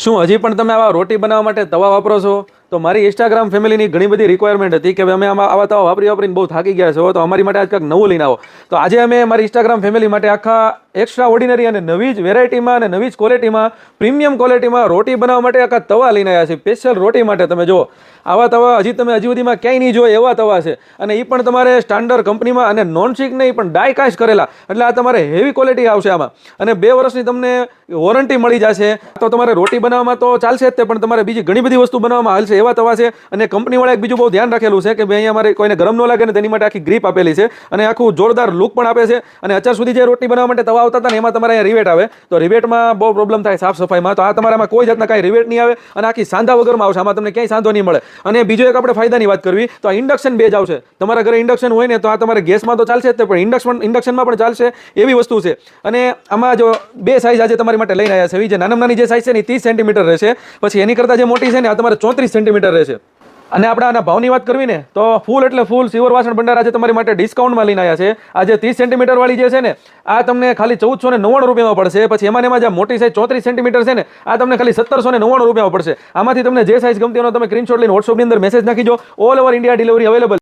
શું હજી પણ તમે આવા રોટી બનાવવા માટે તવા વાપરો છો? તો મારી ઇન્સ્ટાગ્રામ ફેમિલીની ઘણી બધી રિક્વાયરમેન્ટ હતી કે અમે આવા તવા વાપરીને બહુ થાકી ગયા છો, તો અમારી માટે આજ કંઈક નવું લઈને આવો. તો આજે અમે મારી ઇન્સ્ટાગ્રામ ફેમિલી માટે આખા એક્સ્ટ્રા ઓર્ડિનરી અને નવી જ વેરાયટીમાં અને નવી જ ક્વોલિટીમાં પ્રીમિયમ ક્વોલિટીમાં રોટી બનાવવા માટે આખા તવા લઈને આવ્યા છે. સ્પેશિયલ રોટી માટે તમે જુઓ, આવા તવા હજી સુધીમાં ક્યાંય નહીં જોયો એવા તવા છે. અને એ પણ તમારે સ્ટાન્ડર્ડ કંપનીમાં અને નોન સ્ટિક નહીં પણ ડાય કાસ્ટ કરેલા, એટલે આ તમારે હેવી ક્વોલિટી આવશે આમાં. અને 2 વર્ષની તમને વોરંટી મળી જશે. તો તમારે રોટી બનાવવામાં તો ચાલશે જ તે, પણ તમારે બીજી ઘણી બધી વસ્તુ બનાવવામાં હાલશે એવા તવા છે. અને કંપનીવાળા એક બીજું બહુ ધ્યાન રાખેલું છે કે ભાઈ અહીંયા અમારે કોઈને ગરમ ન લાગે ને તેની માટે આખી ગ્રીપ આપેલી છે અને આખું જોરદાર લુક પણ આપે છે. અને અત્યાર સુધી જે રોટી બનાવવા માટે તવા આવતા હતા ને એમાં તમારે અહીંયા રિવેટ આવે, તો રિવેટમાં બહુ પ્રોબ્લેમ થાય સાફ સફાઈમાં. તો આ તમારામાં કોઈ જાતના કાંઈ રિવેટ નહીં આવે અને આખી સાંધા વગરમાં આવશે. આમાં તમને ક્યાંય સાંધો નહીં મળે. અને બીજો એક આપણે ફાયદાની વાત કરવી તો આ ઇન્ડક્શન બેઝ આવશે. તમારા ઘરે ઇન્ડક્શન હોય ને તો આ તમારે ગેસમાં તો ચાલશે જ તે, પણ ઇન્ડક્શનમાં પણ ચાલશે એવી વસ્તુ છે. અને આમાં જો 2 સાઇઝ આજે તમારી માટે લઈને આવ્યા છે. જે નાની જે સાઇઝ છે ને 30 સેન્ટીમીટર રહેશે, પછી એની કરતાં જે મોટી છે ને આ તમારે 34 સેન્ટીમીટર રહેશે. અને આપણે આના ભાવની વાત કરવી ને તો ફૂલ એટલે ફૂલ સિલ્વર વાસણ ભંડાર આજે તમારી માટે ડિસ્કાઉન્ટમાં લઈને આવ્યા છે. આજે 30 સેન્ટીમીટર વાળી જે છે ને આ તમને ખાલી 1499 રૂપિયામાં પડશે. પછી એમાં જે મોટી સાઈઝ 34 સેન્ટીમીટર છે ને આ તમને ખાલી 1799 રૂપિયામાં પડશે. આમાંથી તમને જે સાઈઝ ગમતી હોય તમે સ્ક્રીનશોટ લઈને WhatsApp ની અંદર મેસેજ નાખી દો. All over India delivery available.